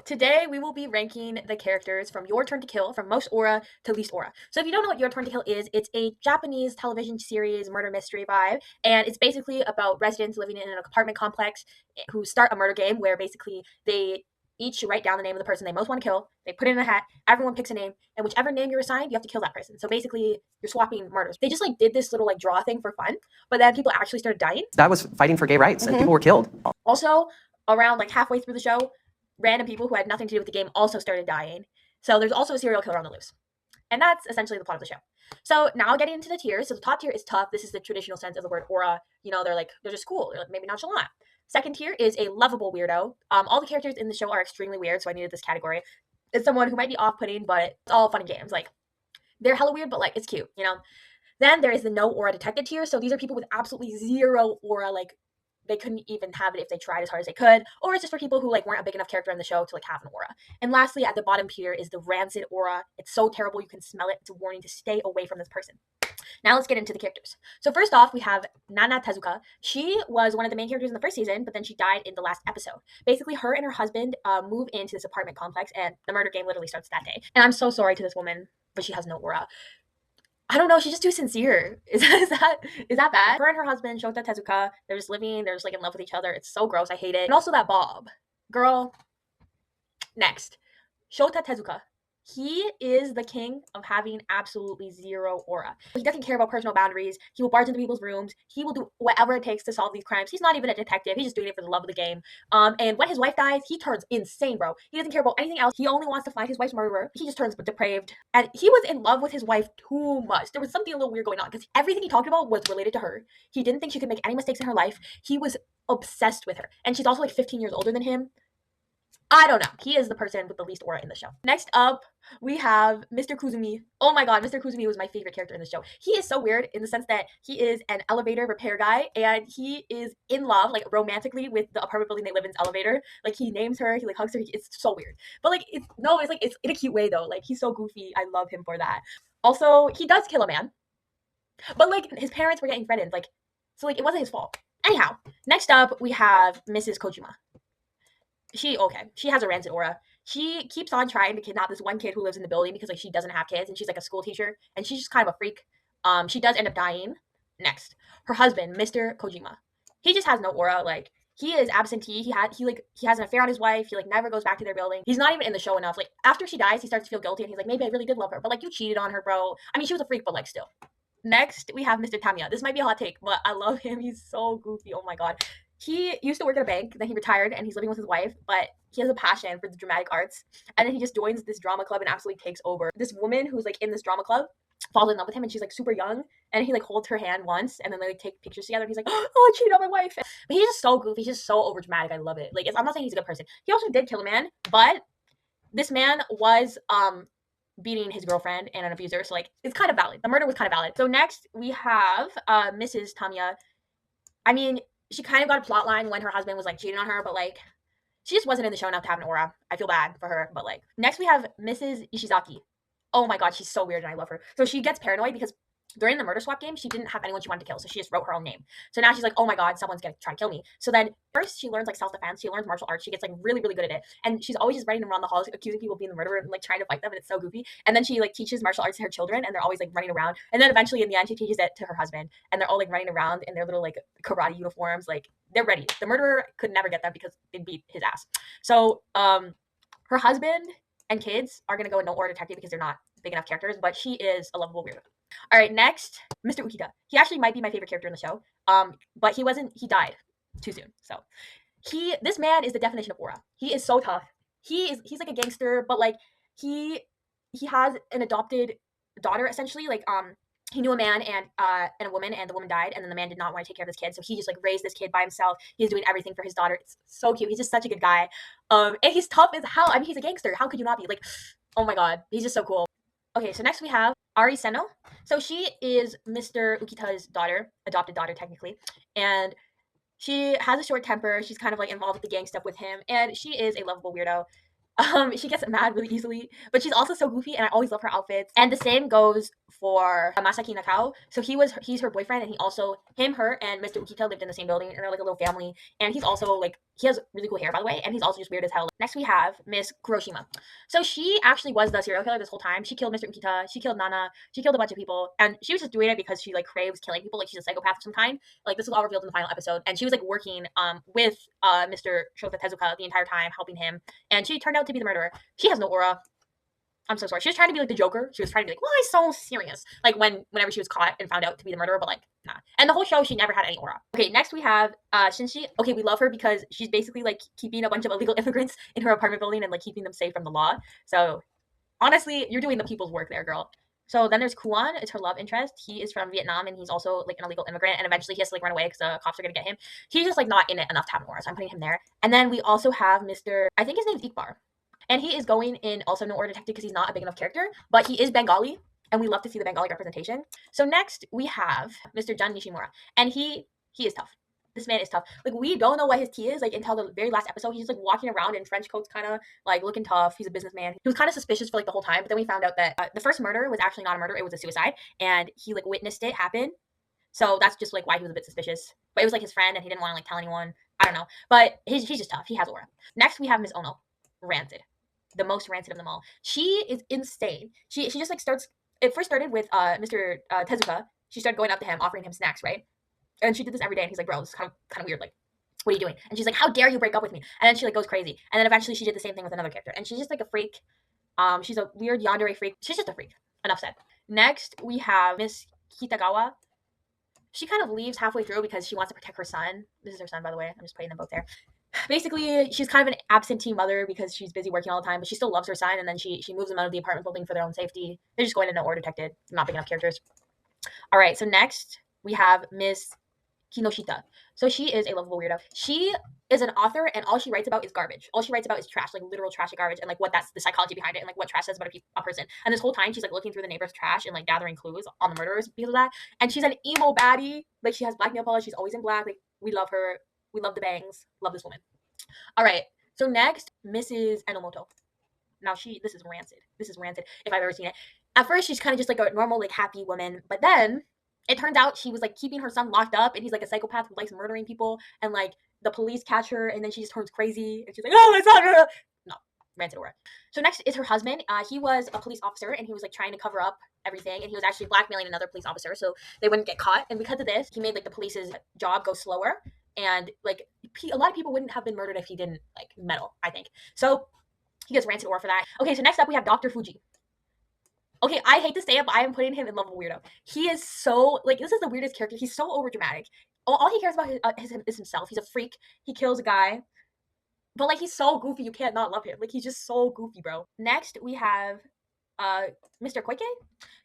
Today we will be ranking the characters from Your Turn to Kill, from most aura to least aura. So if you don't know what Your Turn to Kill is, it's a Japanese television series murder mystery vibe, and it's basically about residents living in an apartment complex who start a murder game where basically they each write down the name of the person they most want to kill, they put it in a hat, everyone picks a name, and whichever name you're assigned, you have to kill that person. So basically you're swapping murders. They just did this little draw thing for fun, but then people actually started dying. That was fighting for gay rights, and people were killed. Also, around halfway through the show, random people who had nothing to do with the game also started dying. So there's also a serial killer on the loose. And that's essentially the plot of the show. So now getting into the tiers. So the top tier is tough. This is the traditional sense of the word aura. They're just cool. They're maybe nonchalant. Second tier is a lovable weirdo. All the characters in the show are extremely weird, so I needed this category. It's someone who might be off-putting, but it's all fun and games. They're hella weird, but it's cute, Then there is the no aura detected tier. So these are people with absolutely zero aura, they couldn't even have it if they tried as hard as they could, or it's just for people who weren't a big enough character in the show to have an aura. And lastly, at the bottom tier is the rancid aura. It's so terrible you can smell it. It's a warning to stay away from this person. Now let's get into the characters. So first off, we have Nana Tezuka. She was one of the main characters in the first season, but then she died in the last episode. Basically, her and her husband move into this apartment complex, and the murder game literally starts that day. And I'm so sorry to this woman, but she has no aura. I don't know, she's just too sincere. Is that bad? Her and her husband, Shota Tezuka, they're just living, they're just in love with each other. It's so gross, I hate it. And also that Bob. Girl. Next. Shota Tezuka. He is the king of having absolutely zero aura. He doesn't care about personal boundaries. He will barge into people's rooms. He will do whatever it takes to solve these crimes. He's not even a detective. He's just doing it for the love of the game. And when his wife dies, he turns insane, bro. He doesn't care about anything else. He only wants to find his wife's murderer. He just turns depraved. And he was in love with his wife too much. There was something a little weird going on because everything he talked about was related to her. He didn't think she could make any mistakes in her life. He was obsessed with her. And she's also 15 years older than him. I don't know. He is the person with the least aura in the show. Next up, we have Mr. Kuzumi. Oh my god, Mr. Kuzumi was my favorite character in the show. He is so weird in the sense that he is an elevator repair guy, and he is in love, romantically, with the apartment building they live in's elevator. He names her, he hugs her. It's so weird. But it's in a cute way though. He's so goofy. I love him for that. Also, he does kill a man, but his parents were getting threatened. So it wasn't his fault. Anyhow, next up we have Mrs. Kojima. She has a rancid aura. She keeps on trying to kidnap this one kid who lives in the building because she doesn't have kids, and she's a school teacher, and she's just kind of a freak. She does end up dying. Next, her husband, Mr. Kojima. He just has no aura. He is absentee. He has an affair on his wife. He never goes back to their building. He's not even in the show enough. After she dies, he starts to feel guilty, and he's maybe I really did love her, but you cheated on her, bro. I mean, she was a freak, but still. Next, we have Mr. Tamiya. This might be a hot take, but I love him. He's so goofy. Oh my god. He used to work at a bank, then he retired, and he's living with his wife, but he has a passion for the dramatic arts, and then he just joins this drama club and absolutely takes over. This woman who's in this drama club falls in love with him, and she's super young, and he holds her hand once, and then they take pictures together, and he's oh, I cheated on my wife. But he's just so goofy. He's just so over dramatic. I love it. I'm not saying he's a good person. He also did kill a man, but this man was beating his girlfriend and an abuser, so it's kind of valid. The murder was kind of valid. So next we have Mrs. Tamiya. I mean, she kind of got a plot line when her husband was cheating on her, but she just wasn't in the show enough to have an aura. I feel bad for her, but next we have Mrs. Ishizaki. Oh my god, she's so weird and I love her. So she gets paranoid because during the murder swap game, she didn't have anyone she wanted to kill, so she just wrote her own name. So now she's oh my god, someone's gonna try to kill me. So then first she learns self-defense, she learns martial arts, she gets really, really good at it. And she's always just running around the halls accusing people of being the murderer and trying to fight them, and it's so goofy. And then she teaches martial arts to her children, and they're always running around. And then eventually in the end she teaches it to her husband, and they're all running around in their little karate uniforms. They're ready. The murderer could never get them because they beat his ass. So her husband and kids are gonna go with no aura detective because they're not big enough characters, but she is a lovable weirdo. All right, next, Mr. Ukita. He actually might be my favorite character in the show, but he died too soon. So this man is the definition of aura. He is so tough. He's a gangster, but he has an adopted daughter essentially. He knew a man and a woman, and the woman died, and then the man did not want to take care of this kid, so he just raised this kid by himself. He's doing everything for his daughter. It's so cute. He's just such a good guy. And he's tough as hell. I mean, he's a gangster. How could you not be? Oh my god, he's just so cool. Okay, so next we have Ari Seno. So she is Mr. Ukita's daughter, adopted daughter technically, and she has a short temper. She's kind of involved with the gang stuff with him, and she is a lovable weirdo. She gets mad really easily, but she's also so goofy, and I always love her outfits. And the same goes for Masaki Nakao. So he's her boyfriend, and her and Mr. Ukita lived in the same building, and they're like a little family. And he's also like, he has really cool hair, by the way, and he's also just weird as hell. Next we have Miss Kuroshima. So she actually was the serial killer this whole time. She killed Mr. Ukita, she killed Nana, she killed a bunch of people, and she was just doing it because she like craves killing people, like she's a psychopath of some kind. Like this was all revealed in the final episode, and she was like working with Mr. Shota Tezuka the entire time, helping him, and she turned out to be the murderer. She has no aura. I'm so sorry. She was trying to be like the Joker. She was trying to be like, why so serious? Like whenever she was caught and found out to be the murderer, but like, nah. And the whole show, she never had any aura. Okay, next we have Shinji. Okay, we love her because she's basically like keeping a bunch of illegal immigrants in her apartment building and like keeping them safe from the law. So honestly, you're doing the people's work there, girl. So then there's Kuan. It's her love interest. He is from Vietnam, and he's also like an illegal immigrant. And eventually, he has to like run away because the cops are gonna get him. He's just like not in it enough to have an aura, so I'm putting him there. And then we also have Mr. I think his name's Ikbar. And he is going in also No Order Detective because he's not a big enough character, but he is Bengali, and we love to see the Bengali representation. So next we have Mr. Jun Nishimura, and he is tough. This man is tough. Like we don't know what his tea is like until the very last episode. He's just like walking around in trench coats, kind of like looking tough. He's a businessman. He was kind of suspicious for like the whole time, but then we found out that the first murder was actually not a murder; it was a suicide, and he like witnessed it happen. So that's just like why he was a bit suspicious. But it was like his friend, and he didn't want to like tell anyone. I don't know, but he's just tough. He has aura. Next we have Miss Ono, rancid. The most rancid of them all. She is insane. She just like starts. It first started with Mr. Tezuka. She started going up to him, offering him snacks, right? And she did this every day. And he's like, "Bro, this is kind of weird. Like, what are you doing?" And she's like, "How dare you break up with me?" And then she like goes crazy. And then eventually she did the same thing with another character. And she's just like a freak. She's a weird yandere freak. She's just a freak. Enough said. Next we have Miss Kitagawa. She kind of leaves halfway through because she wants to protect her son. This is her son, by the way. I'm just putting them both there. Basically, she's kind of an absentee mother because she's busy working all the time, but she still loves her son, and then she moves them out of the apartment building for their own safety. They're just going to No Order Detected. Not big enough characters. All right, so next we have Miss Kinoshita. So she is a lovable weirdo. She is an author, and all she writes about is garbage. All she writes about is trash, like literal trash and garbage, and like that's the psychology behind it, and like what trash says about a person. And this whole time, she's like looking through the neighbor's trash and like gathering clues on the murderers because of that. And she's an emo baddie. Like she has black nail polish. She's always in black. Like we love her. We love the bangs. Love this woman. All right. So next, Mrs. Enomoto. Now this is rancid. This is rancid if I've ever seen it. At first, she's kind of just like a normal, like happy woman, but then it turns out she was like keeping her son locked up, and he's like a psychopath who likes murdering people, and like the police catch her, and then she just turns crazy, and she's like, "Oh my son!" No, rancid aura. So next is her husband. He was a police officer, and he was like trying to cover up everything, and he was actually blackmailing another police officer so they wouldn't get caught. And because of this, he made like the police's job go slower. And like a lot of people wouldn't have been murdered if he didn't like meddle, I think. So he gets rancid aura for that. Okay, so next up we have Dr. Fuji. Okay, I hate to say it, but I am putting him in love with weirdo. He is so like this is the weirdest character. He's so overdramatic. All he cares about is himself. He's a freak. He kills a guy, but like he's so goofy, you can't not love him. Like he's just so goofy, bro. Next we have Mr. Koike.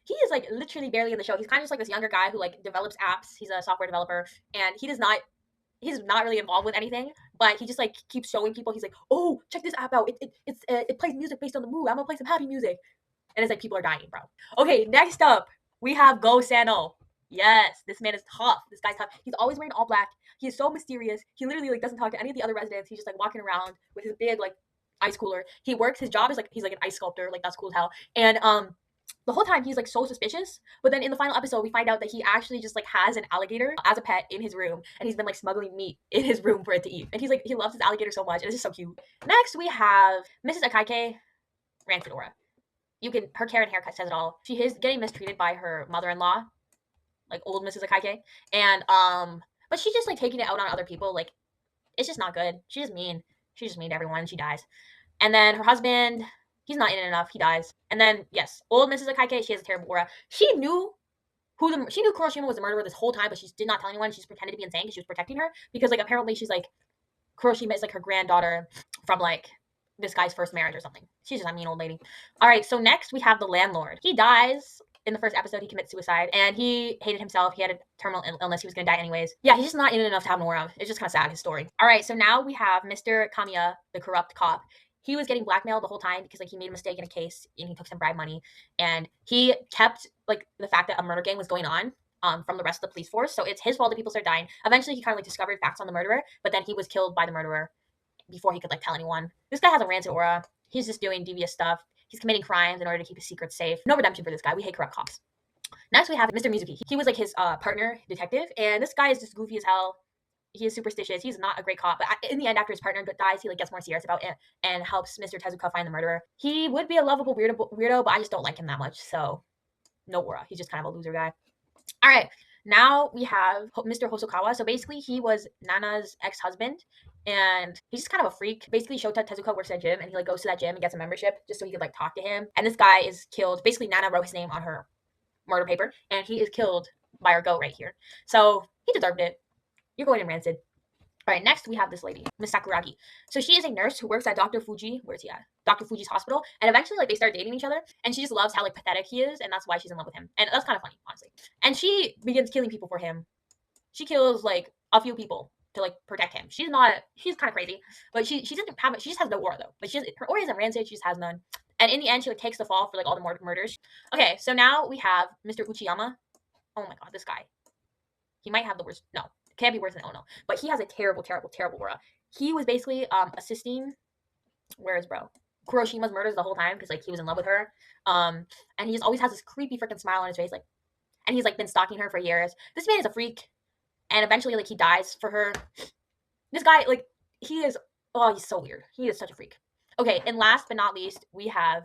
He is like literally barely in the show. He's kind of just like this younger guy who like develops apps. He's a software developer, and he's not really involved with anything, but he just like keeps showing people. He's like, "Oh, check this app out. It plays music based on the mood. I'm gonna play some happy music." And it's like people are dying, bro. Okay, next up we have Go Sano. Yes, this man is tough. This guy's tough. He's always wearing all black. He is so mysterious. He literally like doesn't talk to any of the other residents. He's just like walking around with his big like ice cooler. He works. His job is like he's like an ice sculptor. Like that's cool as hell. And the whole time he's like so suspicious, but then in the final episode we find out that he actually just like has an alligator as a pet in his room, and he's been like smuggling meat in his room for it to eat, and he's like he loves his alligator so much, and it's just so cute. Next we have Mrs. Akaike, rancid aura. Her Karen haircut says it all. She is getting mistreated by her mother-in-law, like old Mrs. Akaike, and but she's just like taking it out on other people. Like it's just not good. She's just mean to everyone, and she dies. And then her husband, he's not in it enough. He dies. And then yes, old Mrs. Akaike, she has a terrible aura. She knew Kuroshima was the murderer this whole time, but she did not tell anyone. She just pretended to be insane because she was protecting her. Because like apparently she's like Kuroshima is like her granddaughter from like this guy's first marriage or something. She's just a mean old lady. All right, so next we have the landlord. He dies in the first episode. He commits suicide, and he hated himself. He had a terminal illness. He was gonna die anyways. Yeah, he's just not in it enough to have an aura. It's just kind of sad, his story. All right, so now we have Mr. Kamiya, the corrupt cop. He was getting blackmailed the whole time because like he made a mistake in a case and he took some bribe money, and he kept like the fact that a murder gang was going on from the rest of the police force. So it's his fault that people start dying. Eventually, he kind of like discovered facts on the murderer, but then he was killed by the murderer before he could like tell anyone. This guy has a rancid aura. He's just doing devious stuff. He's committing crimes in order to keep his secrets safe. No redemption for this guy. We hate corrupt cops. Next, we have Mr. Mizuki. He was like his partner detective, and this guy is just goofy as hell. He is superstitious. He's not a great cop, but in the end, after his partner dies, he like gets more serious about it and helps Mr. Tezuka find the murderer. He would be a lovable weirdo, but I just don't like him that much. So no aura. He's just kind of a loser guy. All right, now we have Mr. Hosokawa. So basically, he was Nana's ex-husband, and he's just kind of a freak. Basically, Shota Tezuka works at a gym, and he like goes to that gym and gets a membership just so he could like talk to him. And this guy is killed. Basically, Nana wrote his name on her murder paper, and he is killed by our goat right here. So he deserved it. You're going in rancid. All right, next we have this lady, Miss Sakuragi. So she is a nurse who works at Dr. Fuji. Where's he at? Dr. Fuji's hospital. And eventually, like, they start dating each other. And she just loves how, like, pathetic he is. And that's why she's in love with him. And that's kind of funny, honestly. And she begins killing people for him. She kills, like, a few people to, like, protect him. She's kind of crazy. But she doesn't have, she just has no aura, though. Like, her aura isn't rancid. She just has none. And in the end, she, like, takes the fall for, like, all the murders. Okay, so now we have Mr. Uchiyama. Oh my god, this guy. He might have the worst. No, it can't be worse than Ono. But he has a terrible, terrible, terrible aura. He was basically assisting. Where is bro? Kuroshima's murders the whole time because like he was in love with her. And he just always has this creepy freaking smile on his face, like, and he's like been stalking her for years. This man is a freak, and eventually like he dies for her. This guy, like, he is. Oh, he's so weird. He is such a freak. Okay, and last but not least, we have